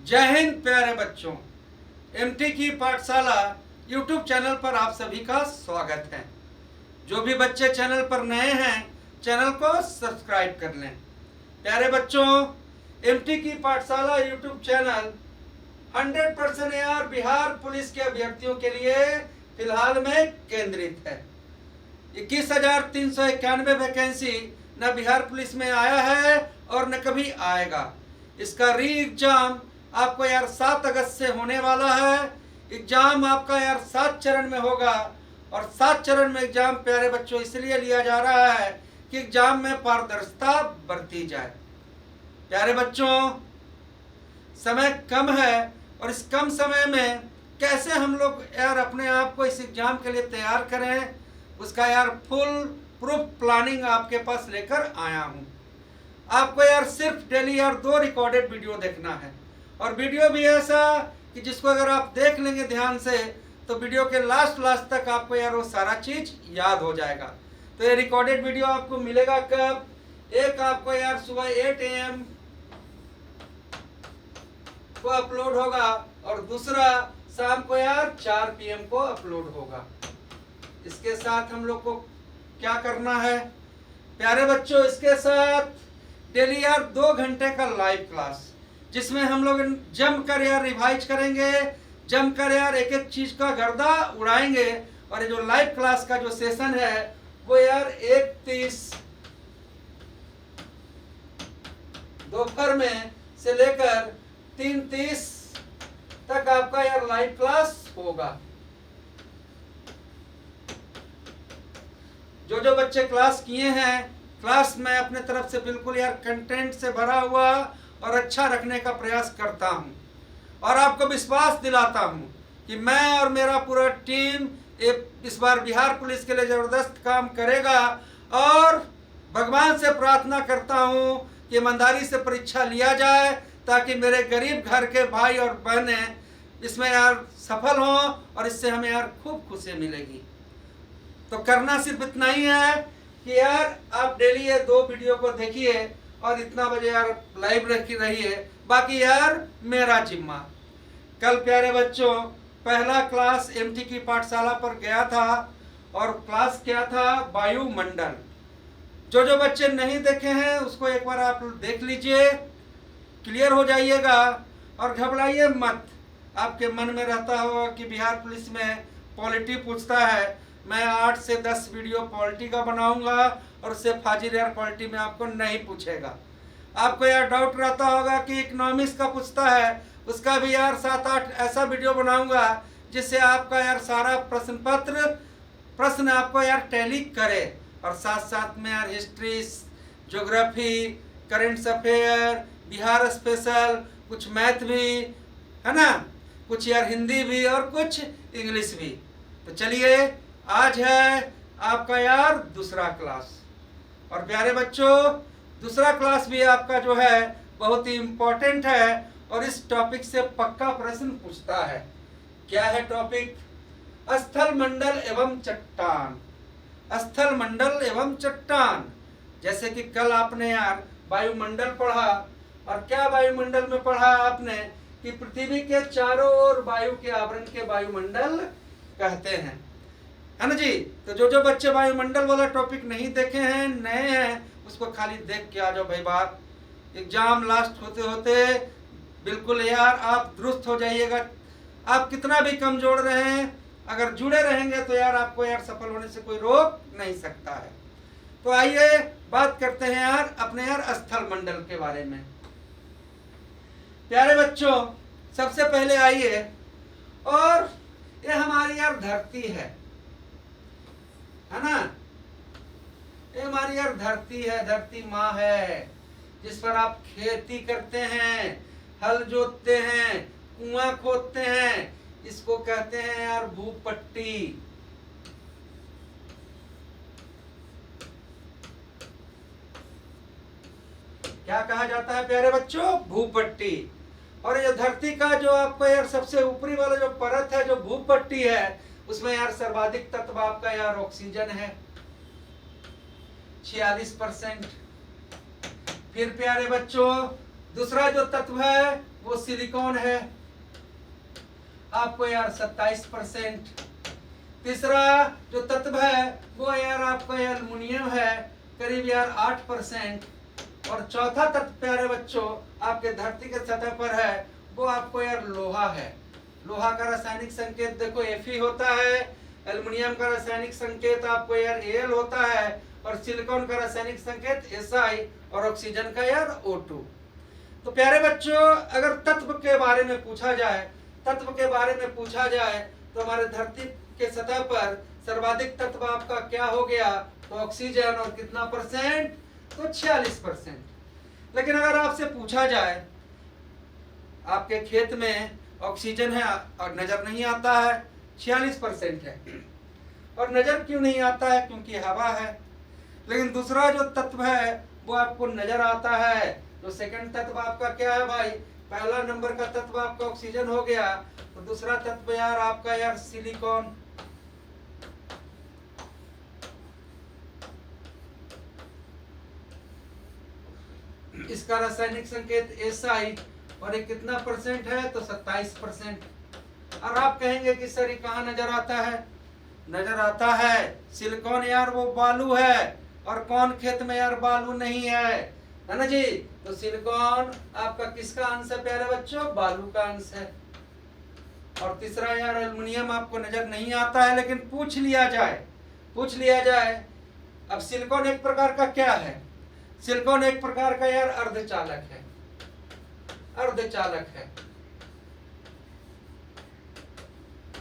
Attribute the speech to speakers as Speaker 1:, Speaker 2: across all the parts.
Speaker 1: जय हिंद प्यारे बच्चों। एमटी की पाठशाला यूट्यूब चैनल पर आप सभी का स्वागत है। जो भी बच्चे चैनल पर नए हैं चैनल को सब्सक्राइब कर लें। प्यारे बच्चों, एमटी की पाठशाला YouTube channel 100% AR Bihar police के अभ्यर्थियों के लिए फिलहाल में केंद्रित है। 21,391 वैकेंसी न बिहार पुलिस में आया है और न कभी आएगा। इसका री एग्जाम आपको 7 अगस्त से होने वाला है। एग्जाम आपका 7 चरण में होगा और 7 चरण में एग्जाम प्यारे बच्चों इसलिए लिया जा रहा है कि एग्जाम में पारदर्शिता बरती जाए। प्यारे बच्चों, समय कम है और इस कम समय में कैसे हम लोग अपने आप को इस एग्जाम के लिए तैयार करें, उसका फुल प्रूफ प्लानिंग आपके पास लेकर आया हूँ। आपको सिर्फ डेली 2 रिकॉर्डेड वीडियो देखना है और वीडियो भी ऐसा कि जिसको अगर आप देख लेंगे ध्यान से तो वीडियो के लास्ट तक आपको वो सारा चीज याद हो जाएगा। तो ये रिकॉर्डेड वीडियो आपको मिलेगा कब? एक आपको सुबह 8 AM को अपलोड होगा और दूसरा शाम को 4 PM को अपलोड होगा। इसके साथ हम लोग को क्या करना है प्यारे बच्चों? इसके साथ डेली 2 घंटे का लाइव क्लास, जिसमें हम लोग जमकर रिवाइज करेंगे, जमकर एक एक चीज का गर्दा उड़ाएंगे। और ये जो लाइव क्लास का जो सेशन है वो 1:30 दोपहर में से लेकर 3:30 तक आपका लाइव क्लास होगा। जो बच्चे क्लास किए हैं, क्लास में अपने तरफ से बिल्कुल कंटेंट से भरा हुआ और अच्छा रखने का प्रयास करता हूं और आपको विश्वास दिलाता हूं कि मैं और मेरा पूरा टीम इस बार बिहार पुलिस के लिए जबरदस्त काम करेगा। और भगवान से प्रार्थना करता हूं कि ईमानदारी से परीक्षा लिया जाए ताकि मेरे गरीब घर के भाई और बहनें इसमें सफल हों और इससे हमें खूब खुशी मिलेगी। तो करना सिर्फ इतना ही है कि आप डेली 2 वीडियो को देखिए और इतना बजे लाइव रहिए। बाकी मेरा जिम्मा। कल प्यारे बच्चों पहला क्लास एमटी की पाठशाला पर गया था और क्लास क्या था? वायुमंडल। जो बच्चे नहीं देखे हैं उसको एक बार आप देख लीजिए, क्लियर हो जाइएगा और घबराइए मत। आपके मन में रहता होगा कि बिहार पुलिस में पॉलिटी पूछता है, मैं 8 से 10 वीडियो पॉलिटी का बनाऊंगा और उससे फाजिल पॉलिटी में आपको नहीं पूछेगा। आपको डाउट रहता होगा कि इकोनॉमिक्स का पूछता है, उसका भी 7-8 ऐसा वीडियो बनाऊंगा जिससे आपका सारा प्रश्न आपको टैली करे और साथ साथ में history, geography, current affair, Bihar special, कुछ मैथ भी है ना, कुछ हिंदी भी और कुछ इंग्लिश भी। तो चलिए आज है आपका दूसरा क्लास और प्यारे बच्चों दूसरा क्लास भी आपका जो है बहुत ही इम्पोर्टेंट है और इस टॉपिक से पक्का प्रश्न पूछता है। क्या है टॉपिक? स्थल मंडल एवं चट्टान। स्थल मंडल एवं चट्टान। जैसे कि कल आपने वायुमंडल पढ़ा और क्या वायुमंडल में पढ़ा आपने कि पृथ्वी के चारों ओर वायु के आवरण के वायुमंडल कहते हैं, है ना जी। तो जो बच्चे वायुमंडल वाला टॉपिक नहीं देखे हैं, नए हैं, उसको खाली देख के आ जाओ भाई बात। एग्जाम लास्ट होते होते बिल्कुल आप दुरुस्त हो जाइएगा। आप कितना भी कमजोर रहे, अगर जुड़े रहेंगे तो आपको सफल होने से कोई रोक नहीं सकता है। तो आइए बात करते हैं अपने स्थल मंडल के बारे में। प्यारे बच्चों सबसे पहले आइए, और ये हमारी धरती है ना, ये हमारी धरती है, धरती माँ है जिस पर आप खेती करते हैं, हल जोतते हैं, कुआं खोदते हैं। इसको कहते हैं भूपट्टी। क्या कहा जाता है प्यारे बच्चों? भूपट्टी। और ये धरती का जो आपको सबसे ऊपरी वाला जो परत है, जो भूपट्टी है, उसमें सर्वाधिक तत्व आपका ऑक्सीजन है 46%। फिर प्यारे बच्चों दूसरा जो तत्व है वो सिलिकॉन है, आपको यार 27%। तीसरा जो तत्व है वो यार आपका एल्युमिनियम है, करीब यार 8%। और चौथा तत्व प्यारे बच्चों आपके धरती के सतह पर है वो आपको यार लोहा है। लोहा का रासायनिक संकेत देखो Fe होता है, एल्युमिनियम का रासायनिक संकेत आपको यार Al होता है, और सिलिकॉन का रासायनिक संकेत Si, और ऑक्सीजन का यार O2। तो प्यारे बच्चों अगर तत्व के बारे में पूछा जाए, तत्व के बारे में पूछा जाए तो हमारे धरती के सतह पर सर्वाधिक तत्व आपका क्या हो गया, तो ऑक्सीजन, और कितना परसेंट, तो 46%। लेकिन अगर आपसे पूछा जाए आपके खेत में ऑक्सीजन है और नजर नहीं आता है, 46% है, और नजर क्यों नहीं आता है, क्योंकि हवा है। लेकिन दूसरा जो तत्व है वो आपको नजर आता है। तो सेकंड तत्व आपका क्या है भाई, पहला नंबर का तत्व आपका ऑक्सीजन हो गया, तो दूसरा तत्व यार आपका यार सिलिकॉन। इसका रासायनिक संकेत SI, और ये कितना परसेंट है, तो 27%। और आप कहेंगे कि सर ये कहाँ नजर आता है, नजर आता है सिलिकॉन यार वो बालू है, और कौन खेत में यार बालू नहीं है ना जी। तो सिलिकॉन आपका किसका अंश है प्यारे बच्चों, बालू का अंश है। और तीसरा यार एल्युमिनियम आपको नजर नहीं आता है, लेकिन पूछ लिया जाए। अब सिलिकॉन एक प्रकार का क्या है, सिलिकॉन एक प्रकार का यार अर्धचालक है, अर्धचालक है।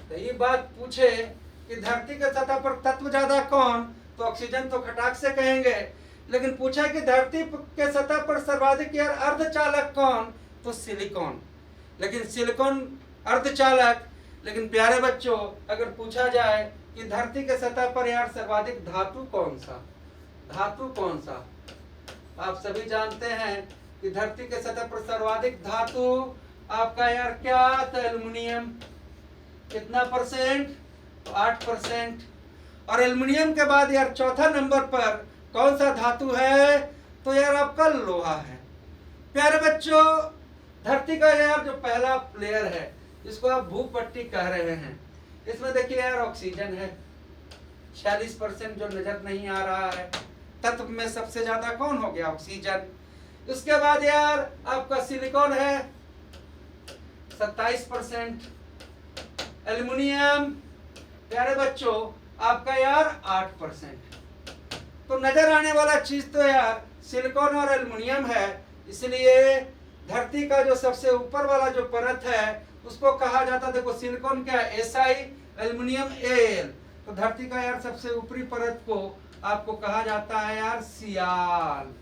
Speaker 1: तो ये बात पूछे कि धरती के सतह पर तत्व ज्यादा कौन, तो ऑक्सीजन तो खटाक से कहेंगे। लेकिन पूछा कि धरती के सतह पर सर्वाधिक यार अर्धचालक कौन, तो सिलिकॉन। लेकिन सिलिकॉन अर्धचालक, लेकिन प्यारे बच्चों अगर पूछा जाए कि धरती के सतह पर यार सर्वाधिक धातु कौन सा, धातु कौन सा, आप सभी जानते हैं कि धरती के सतह पर सर्वाधिक धातु आपका यार क्या, तो एल्युमिनियम। कितना परसेंट, तो 8%। और एल्युमिनियम के बाद यार चौथा नंबर पर कौन सा धातु है, तो यार आपका लोहा है। प्यारे बच्चों धरती का यार जो पहला लेयर है जिसको आप भूपट्टी कह रहे हैं, इसमें देखिए यार ऑक्सीजन है 46% जो नजर नहीं आ रहा है। तत्व में सबसे ज्यादा कौन हो गया, ऑक्सीजन। उसके बाद यार आपका सिलिकॉन है 27%, एल्युमिनियम प्यारे बच्चों आपका यार 8%। तो नजर आने वाला चीज तो यार सिलिकॉन और एल्युमिनियम है, इसलिए धरती का जो सबसे ऊपर वाला जो परत है उसको कहा जाता है, देखो सिलिकॉन क्या है SI, एल्युमिनियम Al। तो धरती का यार सबसे ऊपरी परत को आपको कहा जाता है यार सियाल।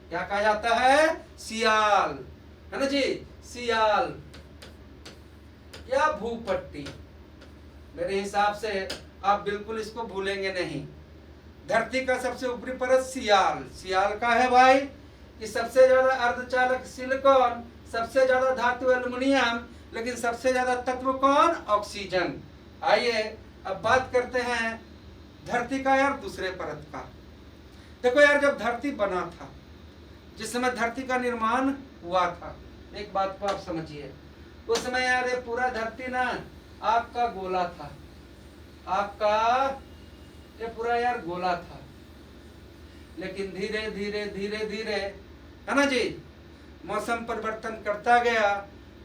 Speaker 1: क्या कहा जाता है, सियाल, है ना जी, सियाल या भूपट्टी। मेरे हिसाब से आप बिल्कुल इसको भूलेंगे नहीं। धरती का सबसे ऊपरी परत सियाल, सियाल का है भाई कि सबसे ज्यादा अर्धचालक सिलिकॉन, सबसे ज्यादा धातु एल्युमिनियम, लेकिन सबसे ज्यादा तत्व कौन, ऑक्सीजन। आइए अब बात करते हैं धरती का यार दूसरे परत का। देखो यार जब धरती बना था, जिस समय धरती का निर्माण हुआ था, एक बात को आप समझिए, उस समय यार ये पूरा धरती ना आपका गोला था, आपका ये पूरा यार गोला था। लेकिन धीरे धीरे धीरे धीरे, है ना जी, मौसम परिवर्तन करता गया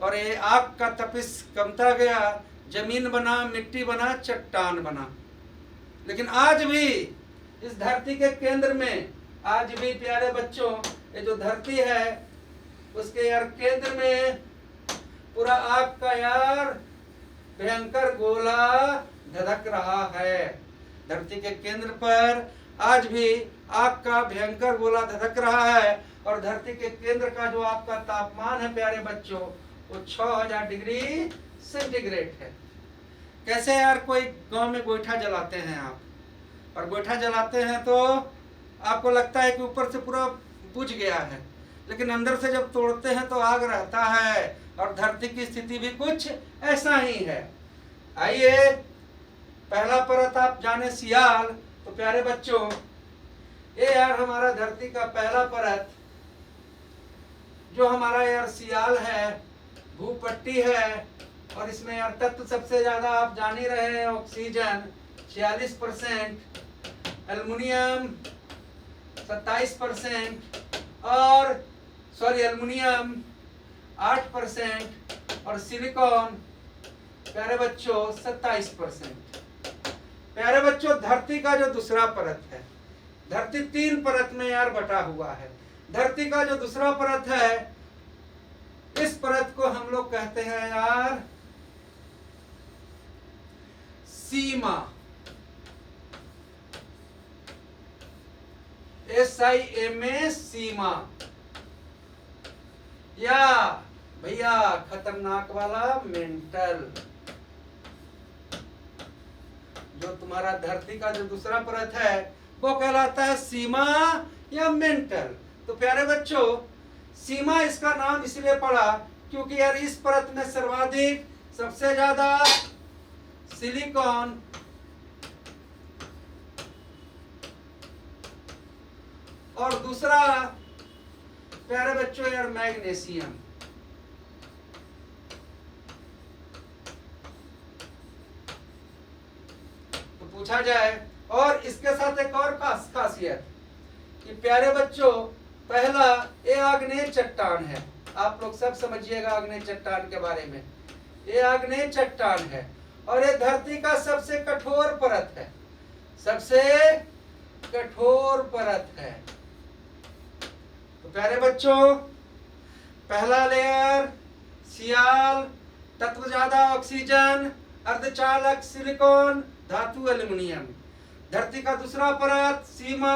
Speaker 1: और ये आग का तपिश कमता गया, जमीन बना, मिट्टी बना, चट्टान बना। लेकिन आज भी इस धरती के केंद्र में, आज भी प्यारे बच्चों ये जो धरती है उसके यार केंद्र में पूरा आग का यार भयंकर गोला धधक रहा है। धरती के केंद्र पर आज भी आग का भयंकर गोला धधक रहा है, और धरती के केंद्र का जो आपका तापमान है प्यारे बच्चों वो 6000 डिग्री सेंटीग्रेड है। कैसे यार, कोई गांव में गोईठा जलाते हैं आप, और गोईठा जलाते हैं तो आपको लगता है कि ऊपर से पूरा बुझ गया है, लेकिन अंदर से जब तोड़ते हैं तो आग रहता है, और धरती की स्थिति भी कुछ ऐसा ही है। आइए पहला परत आप जाने सियाल, तो प्यारे बच्चों ये यार हमारा धरती का पहला परत जो हमारा यार सियाल है, भूपट्टी है, और इसमें यार तत्व सबसे ज्यादा आप जान ही रहे हैं, ऑक्सीजन 46%, एल्युमिनियम 27%, और एल्युमिनियम 8%, और सिलिकॉन प्यारे बच्चों 27%। प्यारे बच्चों, धरती का जो दूसरा परत है, धरती 3 परत में यार बटा हुआ है। धरती का जो दूसरा परत है, इस परत को हम लोग कहते हैं यार सीमा, SIMA, सीमा, या भैया खतरनाक वाला मेंटल। जो तुम्हारा धरती का जो दूसरा परत है वो कहलाता है सीमा या मेंटल। तो प्यारे बच्चों, सीमा इसका नाम इसलिए पड़ा क्योंकि यार इस परत में सर्वाधिक सबसे ज्यादा सिलिकॉन और दूसरा प्यारे बच्चों यार मैग्नीशियम। तो पूछा जाए, और इसके साथ एक और खासियत कि प्यारे बच्चों, पहला ये आग्नेय चट्टान है। आप लोग सब समझिएगा आग्नेय चट्टान के बारे में। ये आग्नेय चट्टान है और ये धरती का सबसे कठोर परत है, सबसे कठोर परत है। तो प्यारे बच्चों, पहला लेयर सियाल, तत्व ज्यादा ऑक्सीजन, अर्धचालक सिलिकॉन, धातु एल्युमिनियम। धरती का दूसरा परत सीमा,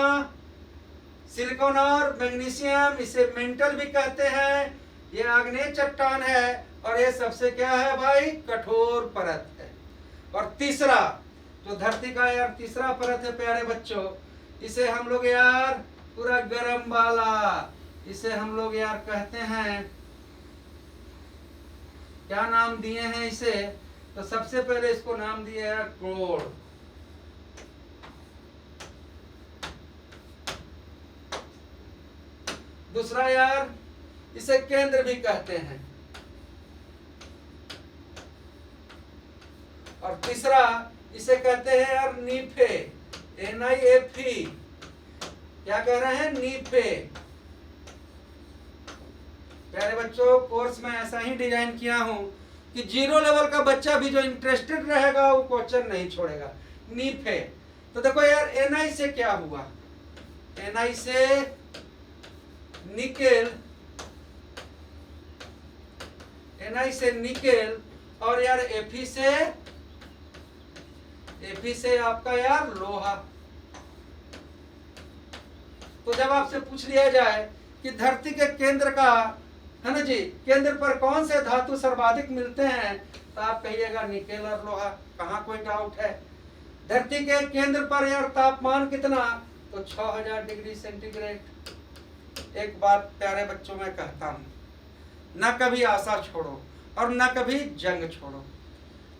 Speaker 1: सिलिकॉन और मैग्नीशियम, इसे मेंटल भी कहते हैं। ये आग्नेय चट्टान है और ये सबसे क्या है भाई, कठोर परत है। और तीसरा जो धरती का यार तीसरा परत है प्यारे बच्चों, इसे हम लोग यार पूरा गर्म वाला, इसे हम लोग यार कहते हैं, क्या नाम दिए हैं इसे? तो सबसे पहले इसको नाम दिया है कोर। दूसरा यार इसे केंद्र भी कहते हैं, और तीसरा इसे कहते हैं यार नीफे, NIFE। क्या कह रहे हैं? नीफे। प्यारे बच्चों, कोर्स में ऐसा ही डिजाइन किया हूं कि 0 लेवल का बच्चा भी जो इंटरेस्टेड रहेगा वो क्वेश्चन नहीं छोड़ेगा। नीफे। तो देखो यार, Ni से क्या हुआ? Ni से निकेल, Ni से निकेल, और यार Fe से आपका यार लोहा। तो जब आपसे पूछ लिया जाए कि धरती के केंद्र का, है ना जी, केंद्र पर कौन से धातु सर्वाधिक मिलते हैं, तो आप कहिएगा निकेल और लोहा। कहाँ कोई डाउट है? धरती के केंद्र पर यार तापमान कितना? तो 6000 डिग्री सेंटीग्रेड। एक बात प्यारे बच्चों में कहता हूं, न कभी आशा छोड़ो और न कभी जंग छोड़ो।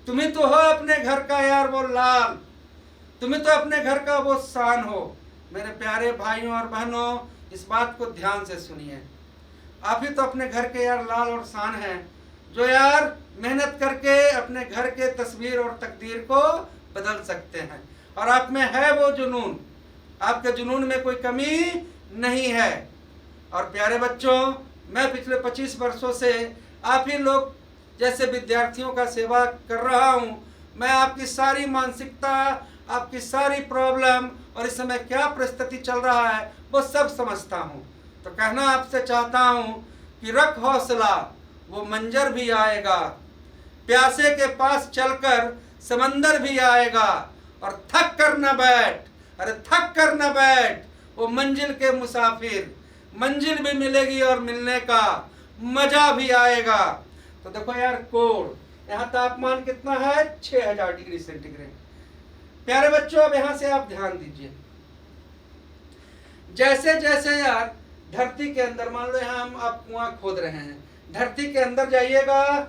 Speaker 1: तुम्हें तो हो अपने घर का यार वो लाल, तुम्हें तो अपने घर का वो शान हो। मेरे प्यारे भाइयों और बहनों, इस बात को ध्यान से सुनिए। आप ही तो अपने घर के यार लाल और शान हैं, जो यार मेहनत करके अपने घर के तस्वीर और तकदीर को बदल सकते हैं। और आप में है वो जुनून, आपके जुनून में कोई कमी नहीं है। और प्यारे बच्चों, मैं पिछले 25 वर्षों से आप ही लोग जैसे विद्यार्थियों का सेवा कर रहा हूं। मैं आपकी सारी मानसिकता, आपकी सारी प्रॉब्लम और इस समय क्या परिस्थिति चल रहा है वो सब समझता हूं। तो कहना आपसे चाहता हूं कि रख हौसला, वो मंजर भी आएगा, प्यासे के पास चलकर समंदर भी आएगा। और थक कर न बैठ, अरे थक कर न बैठ, वो मंजिल के मुसाफिर, मंजिल भी मिलेगी और मिलने का मजा भी आएगा। तो देखो यार, कोड यहाँ तापमान कितना है? 6000 डिग्री सेंटीग्रेड। प्यारे बच्चों, अब यहाँ से आप ध्यान दीजिए, जैसे जैसे यार धरती के अंदर, मान लो यहाँ हम आप कुआं खोद रहे हैं, धरती के अंदर जाइएगा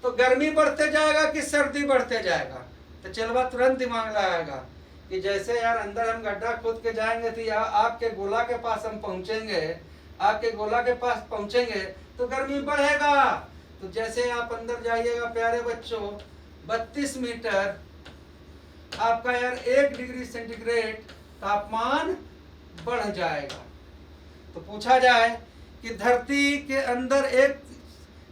Speaker 1: तो गर्मी बढ़ते जाएगा कि सर्दी बढ़ते जाएगा? तो चलवा तुरंत दिमाग में आएगा कि जैसे यार अंदर हम गड्ढा खोद के जाएंगे तो यहाँ आग के गोला के पास हम पहुंचेंगे, आग के गोला के पास पहुंचेंगे तो गर्मी बढ़ेगा। तो जैसे आप अंदर जाइएगा प्यारे बच्चों, 32 मीटर आपका यार 1 डिग्री सेंटीग्रेड तापमान बढ़ जाएगा। तो पूछा जाए कि धरती के अंदर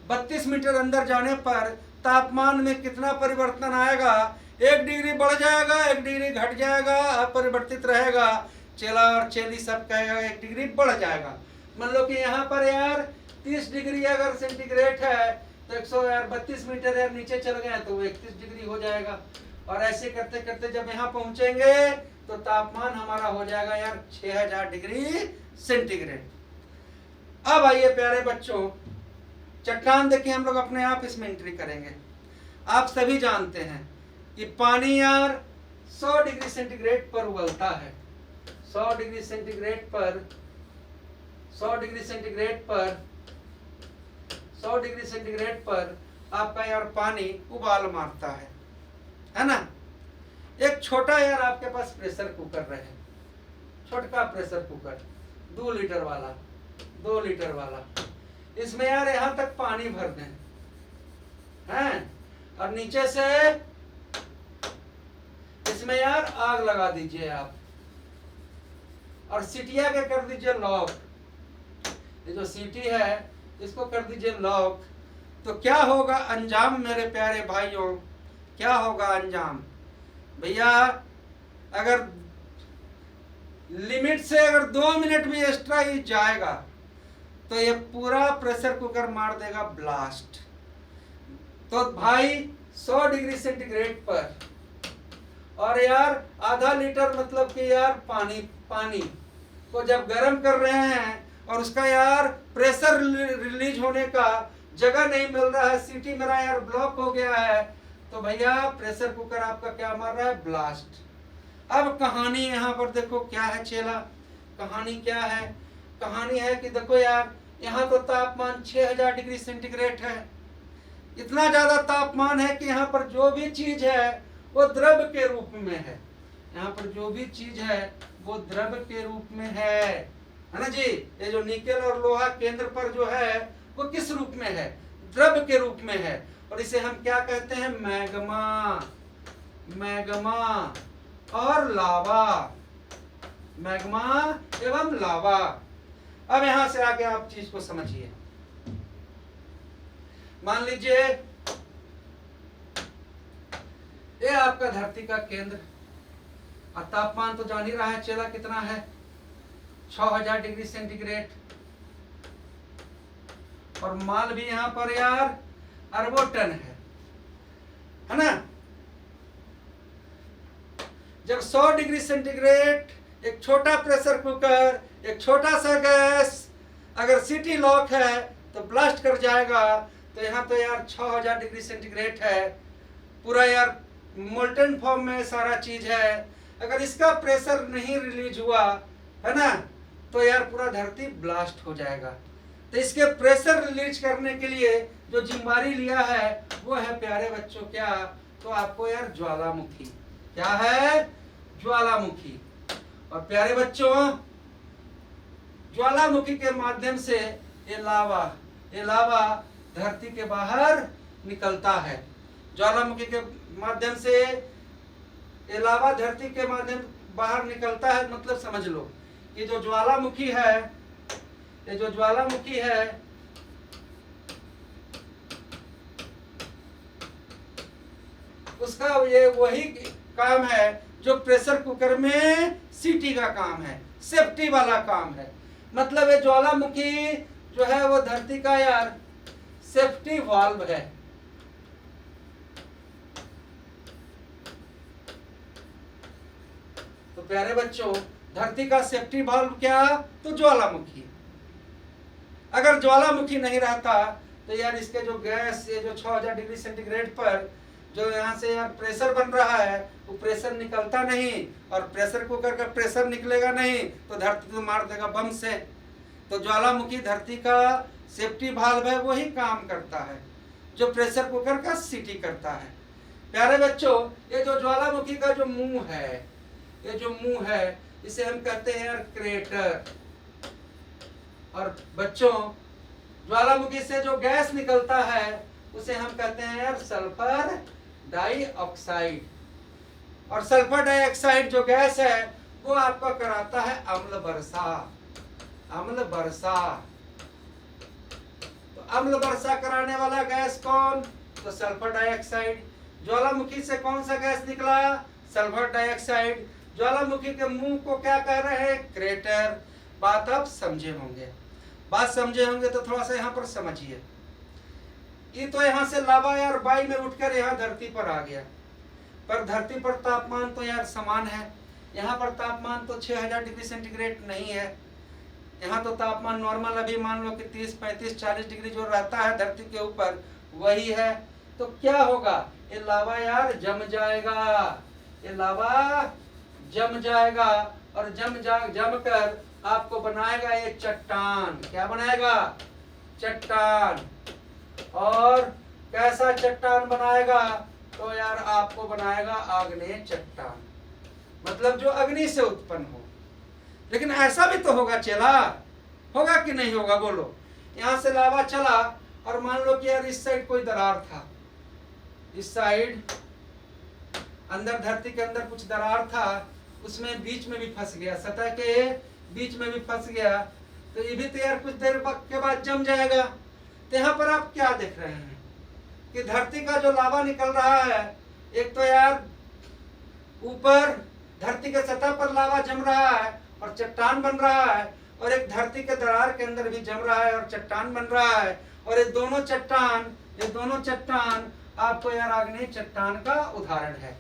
Speaker 1: 32 मीटर अंदर जाने पर तापमान में कितना परिवर्तन आएगा? 1 डिग्री बढ़ जाएगा, 1 डिग्री घट जाएगा, अपरिवर्तित रहेगा। चेला और चेली सब कहेगा 1 डिग्री बढ़ जाएगा। मान लो कि यहाँ पर यार 30 डिग्री अगर सेंटीग्रेड है तो 132 मीटर यार नीचे चल गए तो वो 31 डिग्री हो जाएगा। और ऐसे करते करते जब यहाँ पहुंचेंगे तो तापमान हमारा हो जाएगा यार 6000 डिग्री सेंटीग्रेड। अब आइए प्यारे बच्चों, चट्टान देखिए, हम लोग अपने आप इसमें एंट्री करेंगे। आप सभी जानते हैं कि पानी यार 100 डिग्री सेंटीग्रेड पर उबलता है। 100 डिग्री सेंटीग्रेड पर 100 डिग्री सेंटीग्रेड पर 100 डिग्री सेंटीग्रेड पर आपका यार पानी उबाल मारता है ना। एक छोटा यार आपके पास प्रेशर कुकर रहे, छोटा प्रेशर कुकर 2 लीटर वाला, 2 लीटर वाला, इसमें यार यहां तक पानी भर दें हैं और नीचे से इसमें यार आग लगा दीजिए आप और सीटिया के कर दीजिए लॉक। ये जो सीटी है इसको कर दीजिए लॉक। तो क्या होगा अंजाम मेरे प्यारे भाइयों, क्या होगा अंजाम? भैया अगर लिमिट से अगर 2 मिनट भी एक्स्ट्रा ही जाएगा तो ये पूरा प्रेशर कुकर मार देगा ब्लास्ट। तो भाई 100 डिग्री सेंटीग्रेड पर और यार आधा लीटर मतलब कि यार पानी को जब गर्म कर रहे हैं और उसका यार प्रेशर रिलीज होने का जगह नहीं मिल रहा है, सीटी मेरा यार ब्लॉक हो गया है, तो भैया प्रेशर कुकर आपका क्या मार रहा है? ब्लास्ट। अब कहानी यहाँ पर देखो क्या है चेला, कहानी क्या है? कहानी है कि देखो यार यहाँ तो तापमान 6000 डिग्री सेंटीग्रेड है। इतना ज्यादा तापमान है कि यहाँ पर जो भी चीज है वो द्रव के रूप में है। यहाँ पर जो भी चीज है वो द्रव के रूप में है ना जी। ये जो निकेल और लोहा केंद्र पर जो है वो किस रूप में है? द्रव के रूप में है। और इसे हम क्या कहते हैं? मैग्मा, मैग्मा और लावा, मैग्मा एवं लावा। अब यहां से आगे आप चीज को समझिए। मान लीजिए ये आपका धरती का केंद्र और तापमान तो जान ही रहा है चेला कितना है? 6000 डिग्री सेंटीग्रेड। और माल भी यहां पर यार अरबों टन है ना। जब 100 डिग्री सेंटीग्रेड एक छोटा प्रेशर कुकर, एक छोटा सा गैस अगर सीटी लॉक है तो ब्लास्ट कर जाएगा। तो यहाँ तो यार 6000 डिग्री सेंटीग्रेड है, पूरा यार मोल्टन फॉर्म में सारा चीज है। अगर इसका प्रेशर नहीं रिलीज हुआ है ना तो यार पूरा धरती ब्लास्ट हो जाएगा। तो इसके प्रेशर रिलीज करने के लिए जो जिम्मेदारी लिया है वो है प्यारे बच्चों क्या? तो आपको यार ज्वालामुखी। क्या है? ज्वालामुखी। और प्यारे बच्चों ज्वालामुखी के माध्यम से ये लावा धरती के बाहर निकलता है। ज्वालामुखी के माध्यम से ये लावा धरती के माध्यम बाहर निकलता है। मतलब समझ लो कि जो ज्वालामुखी है, ये जो ज्वालामुखी है उसका ये वही काम है जो प्रेशर कुकर में सीटी का काम है, सेफ्टी वाला काम है। मतलब ये ज्वालामुखी जो है वो धरती का यार सेफ्टी वाल्व है। तो प्यारे बच्चों धरती का सेफ्टी वाल्व क्या? तो ज्वालामुखी। अगर ज्वालामुखी नहीं रहता तो यार इसके जो गैस, ये जो 6000 डिग्री सेंटीग्रेड पर जो यहाँ से यार प्रेशर बन रहा है वो प्रेशर निकलता नहीं, और प्रेशर कुकर का प्रेशर निकलेगा नहीं तो धरती को मार देगा बम से। तो ज्वालामुखी धरती का सेफ्टी वाल्व है, वही काम करता है जो प्रेशर कुकर का सीटी करता है। प्यारे बच्चों ये जो ज्वालामुखी का जो मुंह है, ये जो मुंह है इसे हम कहते हैं यार क्रेटर। और बच्चों, ज्वालामुखी से जो गैस निकलता है उसे हम कहते हैं यार सल्फर डाइऑक्साइड। और सल्फर डाइऑक्साइड जो गैस है वो आपको कराता है अम्ल वर्षा। अम्ल वर्षा, तो अम्ल वर्षा कराने वाला गैस कौन? तो सल्फर डाइऑक्साइड। ज्वालामुखी से कौन सा गैस निकला? Sulphur dioxide. ज्वालामुखी के मुंह को क्या कह रहे हैं? क्रेटर। बात आप समझे होंगे। बात समझे होंगे तो थोड़ा सा यहाँ पर समझिए। ये तो यहाँ से लावा यार वायु में उठकर यहाँ धरती पर आ गया, पर धरती पर तापमान तो यार समान है। यहाँ पर तापमान तो 6000 डिग्री सेंटीग्रेड नहीं है। यहाँ तो तापमान नॉर्मल अभी मान लो कि 30, 35, 40 डिग्री जो रहता है धरती के ऊपर वही है। तो क्या होगा? ये लावा यार जम जाएगा। ये लावा जम जाएगा और जम कर आपको बनाएगा ये चट्टान। क्या बनाएगा? चट्टान। और कैसा चट्टान बनाएगा? तो यार आपको बनाएगा आग्नेय चट्टान, मतलब जो अग्नि से उत्पन्न हो। लेकिन ऐसा भी तो होगा चेला, होगा कि नहीं होगा? बोलो। यहाँ से लावा चला और मान लो कि यार इस साइड कोई दरार था, इस साइड अंदर धरती के अंदर कुछ दरार था, उसमें बीच में भी फंस गया, सतह के बीच में भी फंस गया, तो ये भी तो यार कुछ देर के बाद जम जाएगा। तो यहाँ पर आप क्या देख रहे हैं कि धरती का जो लावा निकल रहा है, एक तो यार ऊपर धरती के सतह पर लावा जम रहा है और चट्टान बन रहा है, और एक धरती के दरार के अंदर भी जम रहा है और चट्टान बन रहा है। और ये दोनों चट्टान आपको यार आग्नेय चट्टान का उदाहरण है।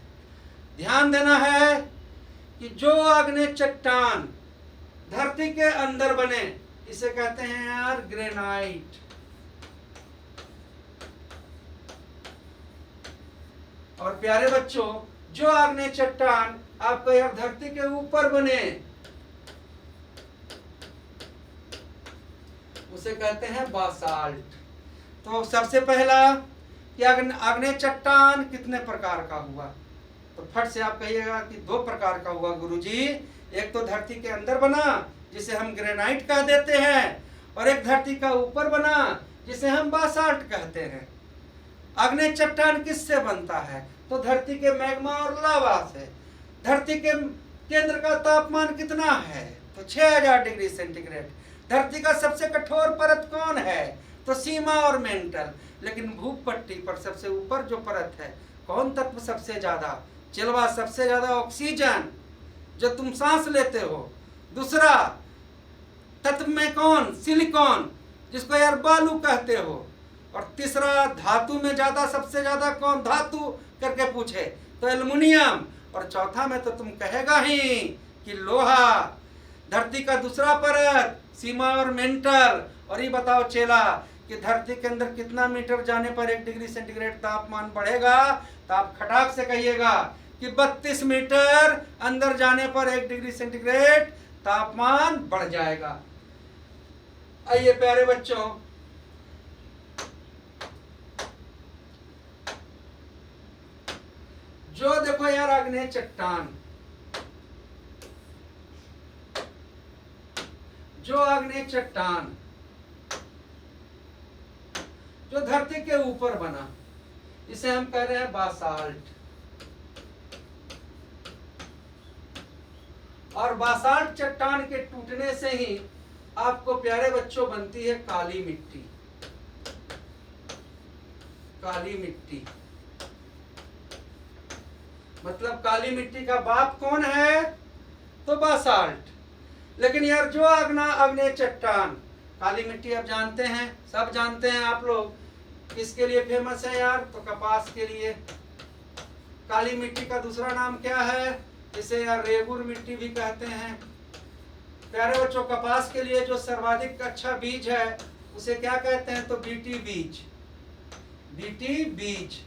Speaker 1: ध्यान देना है कि जो आग्नेय चट्टान धरती के अंदर बने इसे कहते हैं यार ग्रेनाइट। और प्यारे बच्चों, जो आग्नेय चट्टान आपको यार धरती के ऊपर बने उसे कहते हैं बासाल्ट। तो सबसे पहला कि आग्नेय चट्टान कितने प्रकार का हुआ? तो फट से आप कहिएगा कि 2 प्रकार का हुआ गुरुजी। एक तो धरती के अंदर बना जिसे हम ग्रेनाइट कह देते हैं, और एक धरती का ऊपर बना जिसे हम बासाल्ट कहते हैं। आग्नेय चट्टान किससे बनता है? तो धरती के मैग्मा और लावा से। धरती के केंद्र का तापमान कितना है? तो 6000 डिग्री सेंटीग्रेड। धरती का सबसे कठोर परत कौन है? तो सीमा और मेंटल। लेकिन भूपट्टी पर सबसे ऊपर जो परत है, कौन तत्व सबसे ज्यादा? चिलवा सबसे ज्यादा ऑक्सीजन जो तुम सांस लेते हो। दूसरा तत्व में कौन? सिलिकॉन जिसको यार बालू कहते हो। और तीसरा धातु में ज्यादा सबसे ज्यादा कौन धातु करके पूछे तो एल्युमिनियम। और चौथा में तो तुम कहेगा ही कि लोहा। धरती का दूसरा परत सीमा और मेंटल। और ये बताओ चेला कि धरती के अंदर कितना मीटर जाने पर 1 डिग्री सेंटीग्रेड तापमान बढ़ेगा? तो आप खटाक से कहिएगा कि 32 मीटर अंदर जाने पर 1 डिग्री सेंटीग्रेड तापमान बढ़ जाएगा। आइए प्यारे बच्चों, जो देखो यार आग्नेय चट्टान, जो आग्नेय चट्टान जो धरती के ऊपर बना इसे हम कह रहे हैं बासाल्ट। और बासाल्ट चट्टान के टूटने से ही आपको प्यारे बच्चों बनती है काली मिट्टी। काली मिट्टी मतलब काली मिट्टी का बाप कौन है? तो बासाल्ट। लेकिन यार जो आग्नेय चट्टान, काली मिट्टी आप जानते हैं, सब जानते हैं आप लोग, किसके लिए फेमस है यार? तो कपास के लिए। काली मिट्टी का दूसरा नाम क्या है? इसे यार रेगुर मिट्टी भी कहते हैं। प्यारे बच्चों, कपास के लिए जो सर्वाधिक अच्छा बीज है उसे क्या कहते हैं? तो बीटी बीज। बीटी बीज।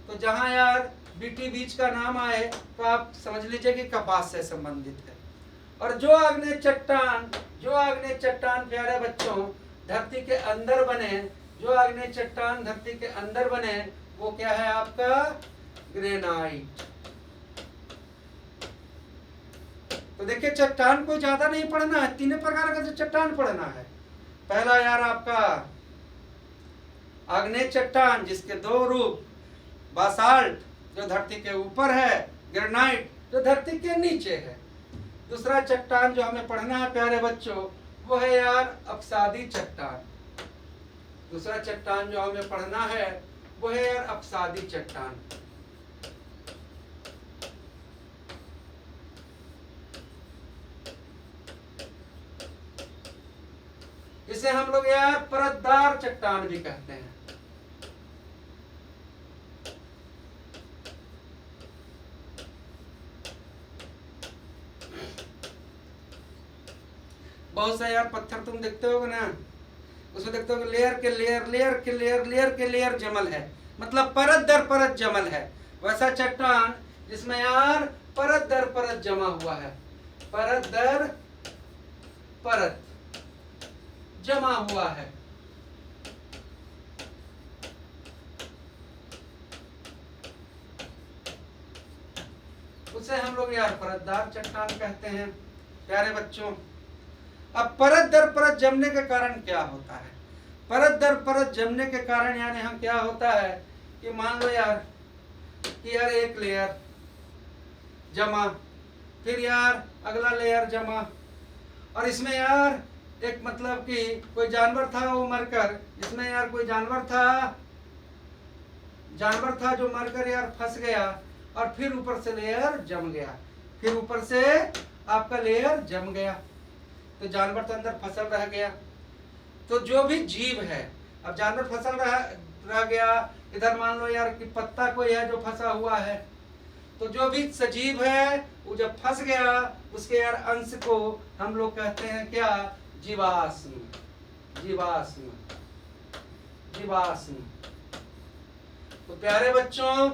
Speaker 1: तो जहां यार बीटी बीज का नाम आए तो आप समझ लीजिए कि कपास से संबंधित है। और जो आग्नेय चट्टान प्यारे बच्चों धरती के अंदर बने, जो आग्नेय चट्टान धरती के अंदर बने वो क्या है आपका? ग्रेनाइट। तो देखिए चट्टान को ज्यादा नहीं पढ़ना है, 3 प्रकार का जो चट्टान पढ़ना है। पहला यार आपका आग्नेय चट्टान जिसके दो रूप, बासाल्ट जो धरती के ऊपर है, ग्रेनाइट जो धरती के नीचे है। दूसरा चट्टान जो हमें पढ़ना है प्यारे बच्चों वो है यार अपसादी चट्टान। दूसरा चट्टान जो हमें पढ़ना है वो है यार अपसादी चट्टान। इसे हम लोग यार परतदार चट्टान भी कहते हैं। बहुत से यार पत्थर तुम देखते होगे ना, उसमें देखते हो लेयर के लेयर, लेयर के लेयर, लेयर के लेयर जमल है, मतलब परत दर परत जमल है। वैसा चट्टान जिसमें यार परत दर परत जमा हुआ है, परत दर परत जमा हुआ है। उसे हम लोग यार परतदार चट्टान कहते हैं प्यारे बच्चों। अब परत दर परत जमने के कारण क्या होता है? परत दर परत जमने के कारण यानी हम क्या होता है कि मान लो यार कि यार एक लेयर जमा, फिर यार अगला लेयर जमा, और इसमें यार एक मतलब कि कोई जानवर था वो मरकर, इसमें यार कोई जानवर था जो मरकर यार फंस गया, और फिर ऊपर से लेयर जम गया, फिर ऊपर से आपका लेयर जम गया, तो जानवर तो अंदर फसल रह गया। तो जो भी जीव है, अब जानवर फसल रह गया, इधर मान लो यार कि पत्ता कोई है जो फंसा हुआ है, तो जो भी सजीव है वो जब फंस गया उसके यार अंश को हम लोग कहते हैं क्या? जीवाश्म। जीवाश्म, जीवाश्म। तो प्यारे बच्चों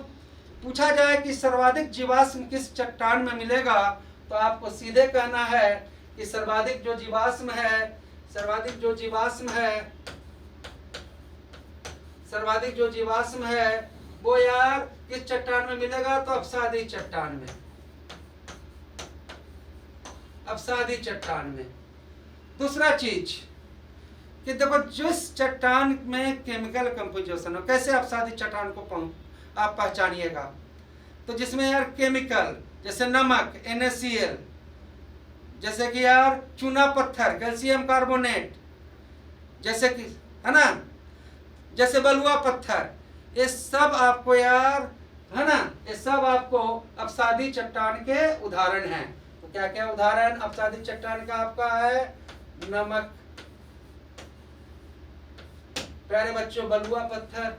Speaker 1: पूछा जाए कि सर्वाधिक जीवाश्म किस चट्टान में मिलेगा, तो आपको सीधे कहना है कि सर्वाधिक जो जीवाश्म है, सर्वाधिक जो जीवाश्म है वो यार किस चट्टान में मिलेगा? तो अपसादी चट्टान में, अपसादी चट्टान में। दूसरा चीज कि देखो जिस चट्टान में केमिकल कंपोजिशन हो, कैसे अपसादी चट्टान को आप पहचानिएगा, तो जिसमें यार केमिकल जैसे नमक NaCl, जैसे कि यार चूना पत्थर कैल्शियम कार्बोनेट, जैसे कि है ना, जैसे बलुआ पत्थर, ये सब आपको यार है ना, ये सब आपको अपसादी चट्टान के उदाहरण हैं। तो क्या क्या उदाहरण अपसादी चट्टान का आपका है? नमक प्यारे बच्चों, बलुआ पत्थर,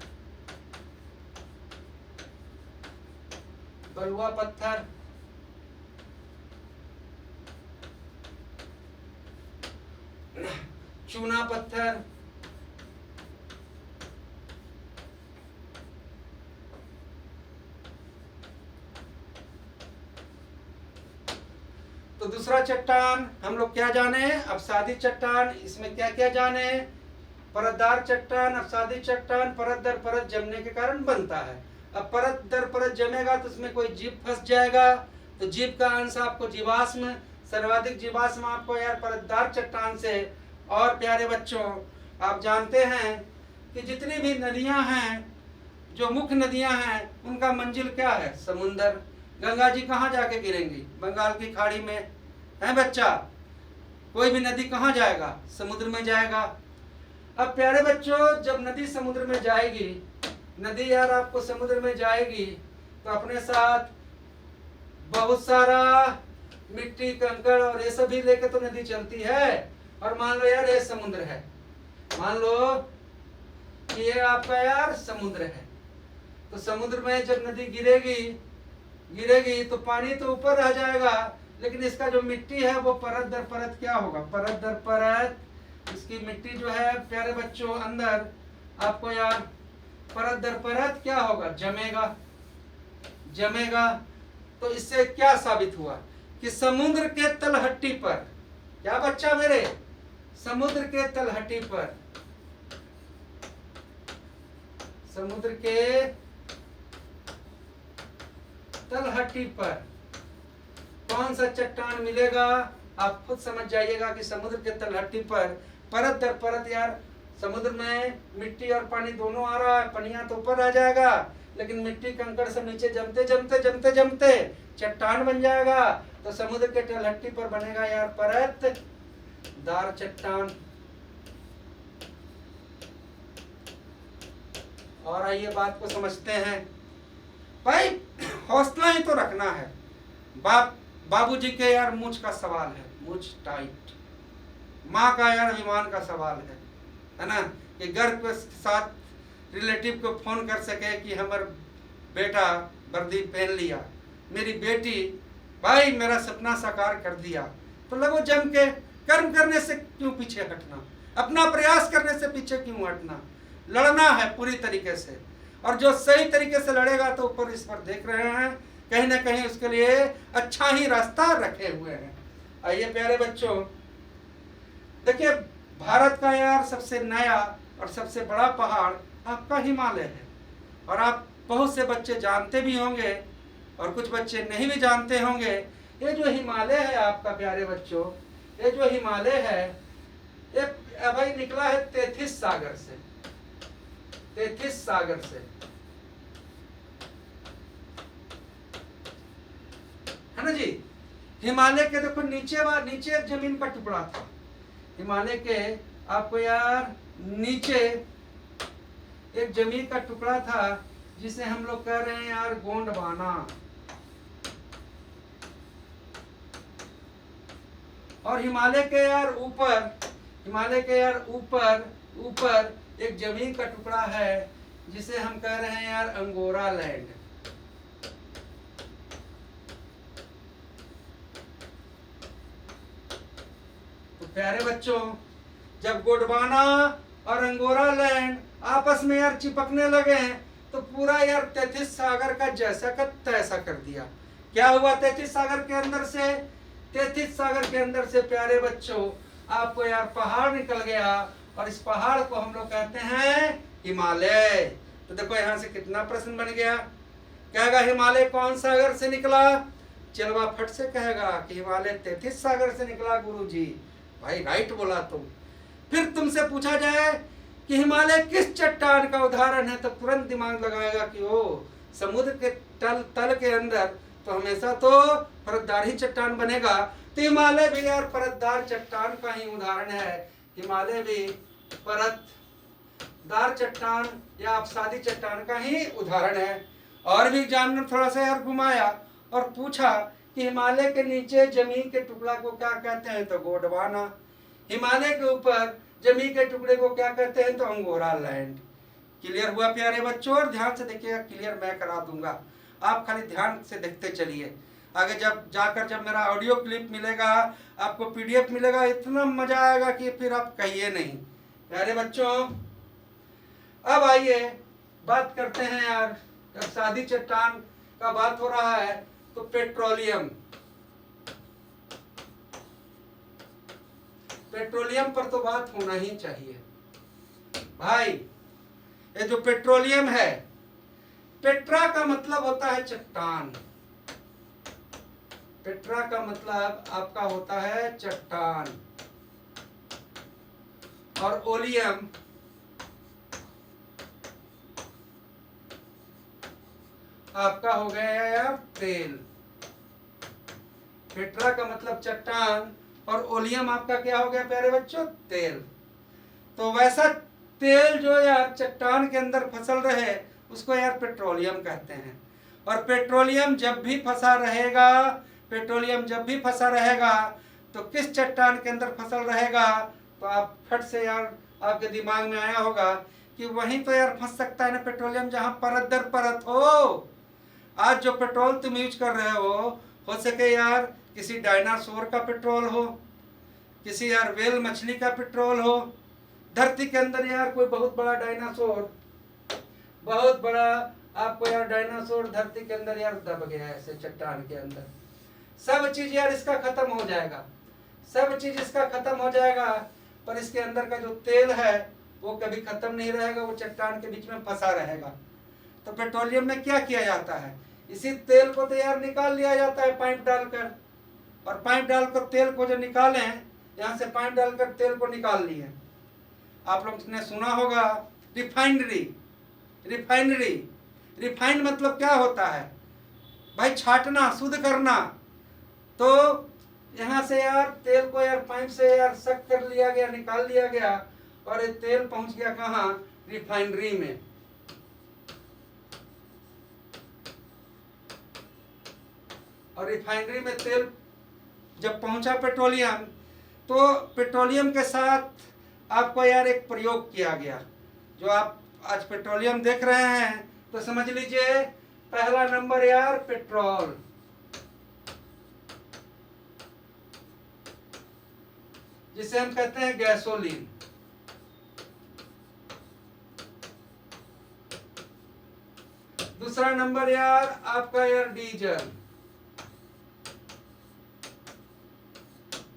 Speaker 1: बलुआ पत्थर, चूना पत्थर, तो दूसरा चट्टान हम लोग क्या जाने? अपसादी चट्टान। इसमें क्या क्या जाने? परतदार चट्टान, अपसादी चट्टान परत दर परत जमने के कारण बनता है। अब परत दर परत जमेगा तो उसमें कोई जीव फंस जाएगा, तो जीव का अंश आपको जीवाश्म, सर्वाधिक जीवाश्म आपको यार परतदार चट्टान से। और प्यारे बच्चों आप जानते हैं कि जितनी भी नदियां हैं, जो मुख्य नदियां हैं, उनका मंजिल क्या है? समुंदर। गंगा जी कहाँ जाके गिरेंगी? बंगाल की खाड़ी में, है बच्चा? कोई भी नदी कहाँ जाएगा? समुद्र में जाएगा। अब प्यारे बच्चों जब नदी समुद्र में जाएगी, नदी यार आपको समुद्र में जाएगी तो अपने साथ बहुत सारा मिट्टी, कंकड़ और ये सभी लेके तो नदी चलती है। और मान लो यार ये समुद्र है, मान लो कि ये आपका यार समुद्र है, तो समुद्र में जब नदी गिरेगी तो पानी तो ऊपर रह जाएगा, लेकिन इसका जो मिट्टी है वो परत दर परत क्या होगा? परत दर परत इसकी मिट्टी जो है प्यारे बच्चों अंदर आपको यार परत दर परत क्या होगा? जमेगा। तो इससे क्या साबित हुआ कि समुद्र के तलहटी पर, क्या बच्चा मेरे? समुद्र के तलहटी पर, समुद्र के तलहटी पर कौन सा चट्टान मिलेगा? आप खुद समझ जाइएगा कि समुद्र के तलहटी पर परत दर परत यार समुद्र में मिट्टी और पानी दोनों आ रहा है, पनिया तो ऊपर आ जाएगा, लेकिन मिट्टी कंकड़ से नीचे जमते जमते जमते जमते चट्टान बन जाएगा। तो समुद्र के तलहटी पर बनेगा यार परत दार चट्टान। और आइए बात को समझते हैं भाई, हौसला ही तो रखना है। बाबूजी के यार मूंछ का सवाल है, मूंछ टाइट। माँ का यार अभिमान का सवाल है ना, कि गर्व के साथ रिलेटिव को फोन कर सके कि हमार बेटा वर्दी पहन लिया, मेरी बेटी भाई मेरा सपना साकार कर दिया। तो लगो जम के, कर्म करने से क्यों पीछे हटना, अपना प्रयास करने से पीछे क्यों हटना, लड़ना है पूरी तरीके से। और जो सही तरीके से लड़ेगा तो ऊपर इस पर देख रहे हैं, कहीं ना कहीं उसके लिए अच्छा ही रास्ता रखे हुए हैं। आइए प्यारे बच्चों, देखिए भारत का यार सबसे नया और सबसे बड़ा पहाड़ आपका हिमालय है। और आप बहुत से बच्चे जानते भी होंगे और कुछ बच्चे नहीं भी जानते होंगे। ये जो हिमालय है आपका प्यारे बच्चों, ये जो हिमालय है ये भाई निकला है 33 सागर से, 33 सागर से, है ना जी। हिमालय के देखो नीचे एक जमीन का टुकड़ा था, हिमालय के आपको यार नीचे एक जमीन का टुकड़ा था जिसे हम लोग कह रहे हैं यार गोंडवाना। और हिमालय के यार ऊपर एक जमीन का टुकड़ा है जिसे हम कह रहे हैं यार अंगोरा लैंड। तो प्यारे बच्चों, जब गोंडवाना और अंगोरा लैंड आपस में यार चिपकने लगे तो पूरा यार 33 सागर का जैसा का तैसा कर दिया। क्या हुआ 33 सागर के अंदर से? 33 सागर के अंदर से प्यारे बच्चों आपको यार पहाड़ निकल गया, और इस पहाड़ को हम लोग कहते हैं हिमालय। तो देखो यहाँ से कितना प्रश्न बन गया। कहेगा हिमालय कौन सागर से निकला? चलवा फट से कहेगा कि हिमालय 33 सागर से निकला गुरुजी। भाई राइट बोला तुम। फिर तुमसे पूछा जाए कि हिमालय किस चट्टान का उदाहरण है, तो तुरंत दिमाग लगाएगा कि ओ समुद्र के तल के अंदर तो हमेशा तो परतदार ही चट्टान बनेगा। तो हिमालय भी यार परतदार चट्टान का ही उदाहरण है। हिमालय भी परतदार चट्टान या अपसादी चट्टान का ही उदाहरण है। और भी जानने थोड़ा सा यार घुमाया और पूछा कि हिमालय के नीचे जमीन के टुकड़ा को क्या कहते हैं, तो गोंडवाना। हिमालय के ऊपर जमीन के टुकड़े को क्या कहते हैं, तो अंगोरा लैंड। क्लियर हुआ प्यारे बच्चों? और ध्यान से देखिएगा, क्लियर मैं करा दूंगा, आप खाली ध्यान से देखते चलिए। आगे जब मेरा ऑडियो क्लिप मिलेगा, आपको पीडीएफ मिलेगा, इतना मजा आएगा कि फिर आप कहिए नहीं। प्यारे बच्चों अब आइए बात करते हैं यार, जब सादी चट्टान का बात हो रहा है तो पेट्रोलियम पर तो बात होना ही चाहिए भाई। ये जो पेट्रोलियम है, पेट्रा का मतलब होता है चट्टान, पेट्रा का मतलब आपका होता है चट्टान, और ओलियम आपका हो गया यार तेल। पेट्रा का मतलब चट्टान और ओलियम आपका क्या हो गया प्यारे बच्चों? तेल। तो वैसा तेल जो यार चट्टान के अंदर फसल रहे उसको यार पेट्रोलियम कहते हैं। और पेट्रोलियम जब भी फंसा रहेगा तो किस चट्टान के अंदर फसल रहेगा? तो आप फट से यार आपके दिमाग में आया होगा कि वहीं तो यार फंस सकता है ना पेट्रोलियम, जहां परत दर परत हो। आज जो पेट्रोल तुम यूज कर रहे हो सके यार किसी डायनासोर का पेट्रोल हो, किसी यार वेल मछली का पेट्रोल हो। धरती के अंदर यार कोई बहुत बड़ा आपको यार डायनासोर धरती के अंदर यार दब गया ऐसे चट्टान के अंदर। सब चीज यार इसका खत्म हो जाएगा, पर इसके अंदर का जो तेल है वो कभी खत्म नहीं रहेगा, वो चट्टान के बीच में फंसा रहेगा। तो पेट्रोलियम में क्या किया जाता है? इसी तेल को तो यार निकाल लिया जाता है पाइप डालकर, और पाइप डालकर तेल को जो निकालें यहाँ से पाइप डालकर तेल को निकाल लिए। आप लोग ने सुना होगा रिफाइनरी। रिफाइनरी, रिफाइंड मतलब क्या होता है भाई? छाटना, शुद्ध करना। तो यहाँ से यार तेल को यार पाइप से यार सक कर लिया गया, निकाल लिया गया, और ये तेल पहुंच गया कहाँ? रिफाइनरी में। और रिफाइनरी में तेल जब पहुंचा पेट्रोलियम, तो पेट्रोलियम के साथ आपको यार एक प्रयोग किया गया। जो आप आज पेट्रोलियम देख रहे हैं तो समझ लीजिए पहला नंबर यार पेट्रोल, जिसे हम कहते हैं गैसोलीन। दूसरा नंबर यार आपका यार डीजल।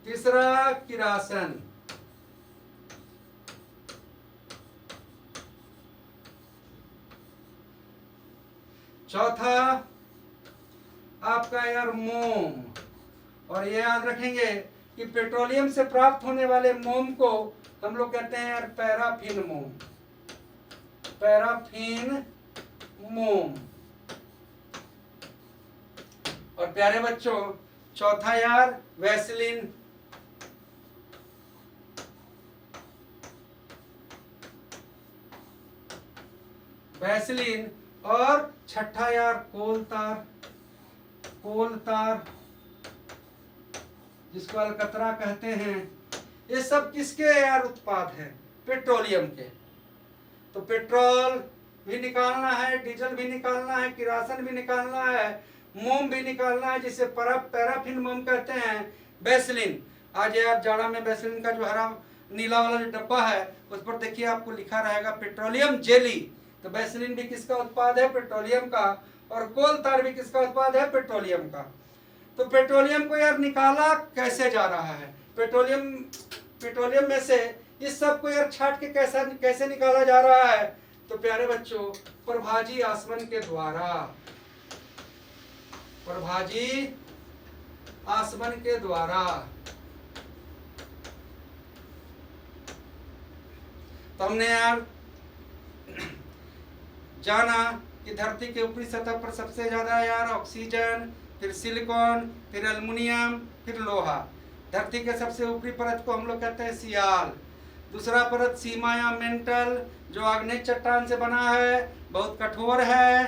Speaker 1: तीसरा किरासन। चौथा आपका यार मोम। और ये याद रखेंगे कि पेट्रोलियम से प्राप्त होने वाले मोम को हम लोग कहते हैं यार पैराफिन मोम। पैराफिन मोम। और प्यारे बच्चों, चौथा यार वैसलीन। वैसलीन। और छठा यार कोल तार। कोल तार, जिसको अलकतरा कहते हैं। ये सब किसके यार उत्पाद हैं? पेट्रोलियम के। तो पेट्रोल भी निकालना है, डीजल भी निकालना है, किरासन भी निकालना है, मोम भी निकालना है, जिसे पैराफिन मोम कहते हैं। वैसलीन, आज यार जाड़ा में वैसलीन का जो हरा नीला वाला जो डब्बा है उस पर देखिए आपको लिखा रहेगा पेट्रोलियम जेली। तो वैसलीन भी किसका उत्पाद है? पेट्रोलियम का। और कोल तार भी किसका उत्पाद है? पेट्रोलियम का। तो पेट्रोलियम को यार निकाला कैसे जा रहा है? पेट्रोलियम में से इस सब को यार छाट के कैसे निकाला जा रहा है? तो प्यारे बच्चों, प्रभाजी आसवन के द्वारा। प्रभाजी आसवन के द्वारा। तो हमने यार जाना कि धरती के ऊपरी सतह पर सबसे ज्यादा यार ऑक्सीजन, फिर सिलिकॉन, फिर एल्युमिनियम, फिर लोहा। धरती के सबसे ऊपरी परत को हम लोग कहते हैं सियाल। दूसरा परत सीमा या मेंटल, जो आग्नेय चट्टान से बना है, बहुत कठोर है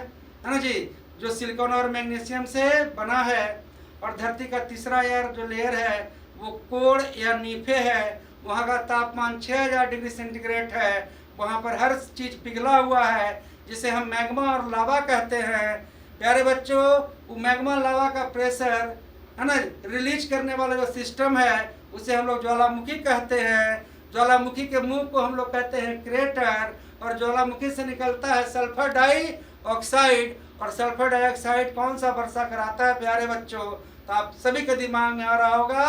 Speaker 1: ना जी, जो सिलिकॉन और मैग्नीशियम से बना है। और धरती का तीसरा यार जो लेयर है वो कोर या नीफे है। वहाँ का तापमान 6000 डिग्री सेंटीग्रेड है। वहाँ पर हर चीज पिघला हुआ है, जिसे हम मैग्मा और लावा कहते हैं। प्यारे बच्चों, वो मैग्मा लावा का प्रेशर है ना, रिलीज करने वाला जो सिस्टम है उसे हम लोग ज्वालामुखी कहते हैं। ज्वालामुखी के मुंह को हम लोग कहते हैं क्रेटर। और ज्वालामुखी से निकलता है सल्फर डाइऑक्साइड। और सल्फर डाइऑक्साइड कौन सा वर्षा कराता है प्यारे बच्चों? तो आप सभी के दिमाग में आ रहा होगा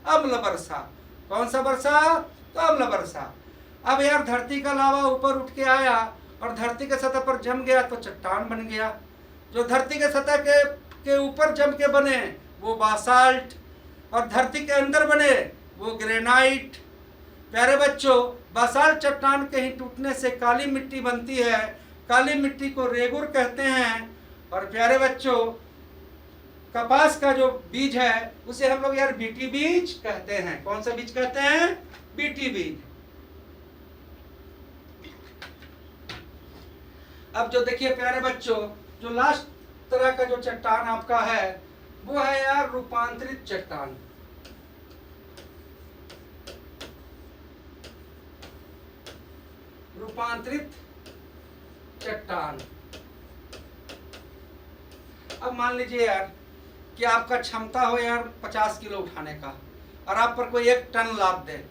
Speaker 1: अम्ल वर्षा। कौन सा वर्षा? तो अम्ल वर्षा। अब यार धरती का लावा ऊपर उठ के आया और धरती के सतह पर जम गया तो चट्टान बन गया। जो धरती के सतह के ऊपर जम के बने वो बासाल्ट, और धरती के अंदर बने वो ग्रेनाइट। प्यारे बच्चों, बासाल्ट चट्टान के ही टूटने से काली मिट्टी बनती है। काली मिट्टी को रेगुर कहते हैं। और प्यारे बच्चों, कपास का जो बीज है उसे हम लोग यार बीटी बीज कहते हैं। कौन सा बीज कहते हैं? बीटी बीज। अब जो देखिए प्यारे बच्चों, जो लास्ट तरह का जो चट्टान आपका है वो है यार रूपांतरित चट्टान। रूपांतरित चट्टान। अब मान लीजिए यार कि आपका क्षमता हो यार 50 किलो उठाने का, और आप पर कोई 1 टन लाद दे।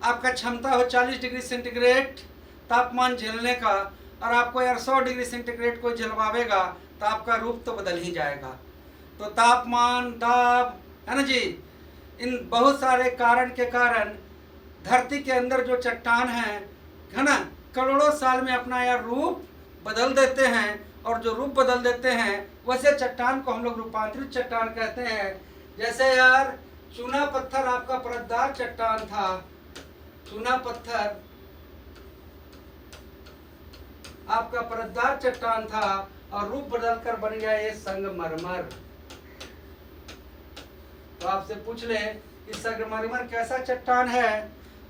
Speaker 1: आपका क्षमता हो 40 डिग्री सेंटीग्रेड तापमान झेलने का, और आपको यार 100 डिग्री सेंटीग्रेड कोई जलवावेगा तो आपका रूप तो बदल ही जाएगा। तो तापमान, दाब, है ना जी, इन बहुत सारे कारण के कारण धरती के अंदर जो चट्टान है ना, करोड़ों साल में अपना यार रूप बदल देते हैं। और जो रूप बदल देते हैं वैसे चट्टान को हम लोग रूपांतरित चट्टान कहते हैं। जैसे यार चूना पत्थर आपका परतदार चट्टान था, चूना पत्थर आपका परतदार चट्टान था और रूप बदलकर बन गया ये संगमरमर। तो आपसे पूछ ले कि संगमरमर कैसा चट्टान है,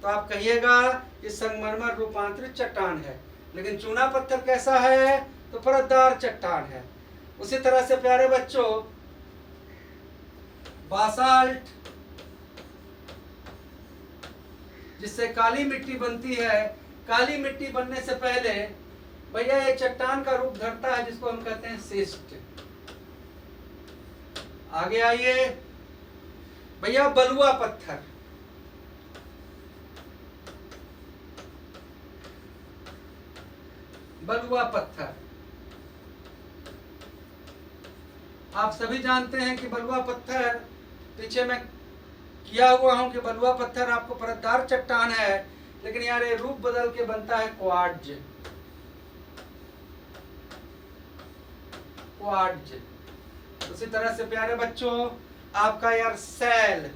Speaker 1: तो आप कहिएगा कि संगमरमर रूपांतरित चट्टान है। लेकिन चूना पत्थर कैसा है, तो परतदार चट्टान है। उसी तरह से प्यारे बच्चों, बासाल्ट जिससे काली मिट्टी बनती है, काली मिट्टी बनने से पहले भैया ये चट्टान का रूप धरता है जिसको हम कहते हैं सिस्ट। आगे आइए भैया, बलुआ पत्थर, बलुआ पत्थर आप सभी जानते हैं कि बलुआ पत्थर, पीछे मैं किया हुआ हूं कि बलुआ पत्थर आपको परतदार चट्टान है, लेकिन यार ये रूप बदल के बनता है क्वार्ट्ज। क्वार्ट्ज। उसी तरह से प्यारे बच्चों, आपका यार सेल,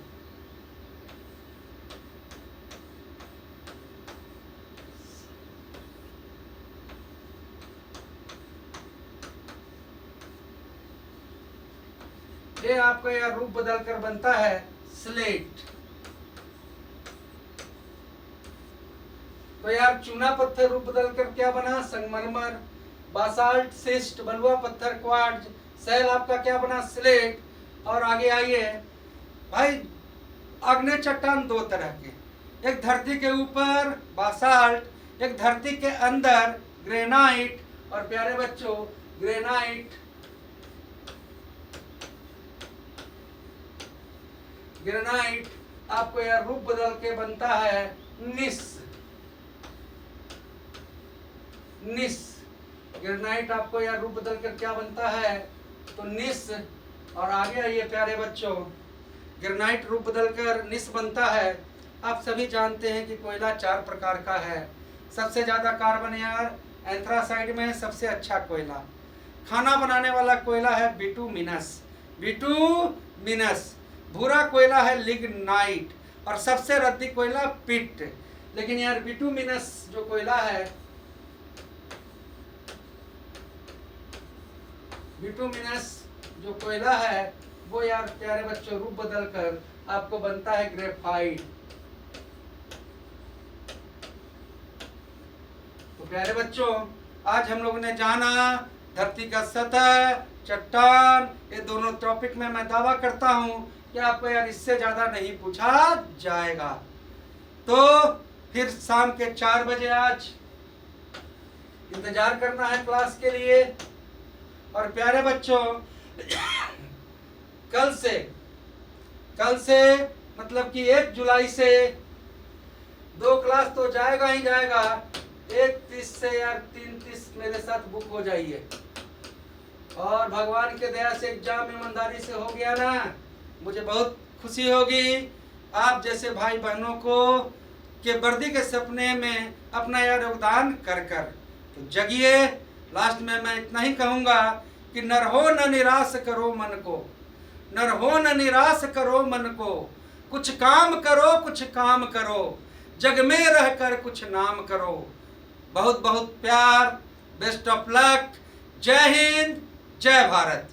Speaker 1: ये आपका यार रूप बदल कर बनता है स्लेट। तो यार चूना पत्थर रूप बदल कर क्या बना, संगमरमर। बासाल्ट, सिस्ट, बलुआ पत्थर, क्वार्ट्ज। सेल आपका क्या बना, स्लेट। और आगे आइए भाई, आग्नेय चट्टान दो तरह के, एक धरती के ऊपर बासाल्ट, एक धरती के अंदर ग्रेनाइट। और प्यारे बच्चों, ग्रेनाइट, ग्रेनाइट आपको यह रूप बदल के बनता है निस। निस, ग्रेनाइट आपको यह रूप बदल कर क्या बनता है, तो निस। और आगे आइए प्यारे बच्चों, ग्रेनाइट रूप बदलकर निस बनता है। आप सभी जानते हैं कि कोयला 4 प्रकार का है। सबसे ज्यादा कार्बन यार एंथ्रासाइड में सबसे अच्छा कोयला। खाना बनाने वाला कोयला है बिटुमिनस, बिटुमिनस। भूरा कोयला है लिग्नाइट, और सबसे रद्दी कोयला पिट। लेकिन यार बिटुमिनस जो कोयला है, बिटुमिनस जो कोयला है वो यार प्यारे बच्चों रूप बदल कर आपको बनता है ग्रेफाइट। तो प्यारे बच्चों, आज हम लोगों ने जाना धरती का सतह, चट्टान, ये दोनों टॉपिक में मैं दावा करता हूं कि आपको यार इससे ज्यादा नहीं पूछा जाएगा। तो फिर शाम के 4 बजे आज इंतजार करना है क्लास के लिए। और प्यारे बच्चों, कल से मतलब कि 1 जुलाई से 2 क्लास तो जाएगा ही जाएगा। 1:30 से यार 3:30 मेरे साथ बुक हो जाइए। और भगवान के दया से एग्जाम ईमानदारी से हो गया ना, मुझे बहुत खुशी होगी। आप जैसे भाई बहनों को के वर्दी के सपने में अपना यार योगदान कर कर तो जगिए। लास्ट में मैं इतना ही कहूँगा कि नर हो न निराश करो मन को, नर हो न निराश करो मन को, कुछ काम करो, कुछ काम करो, जग में रह कर कुछ नाम करो। बहुत बहुत प्यार, बेस्ट ऑफ लक। जय हिंद, जय भारत।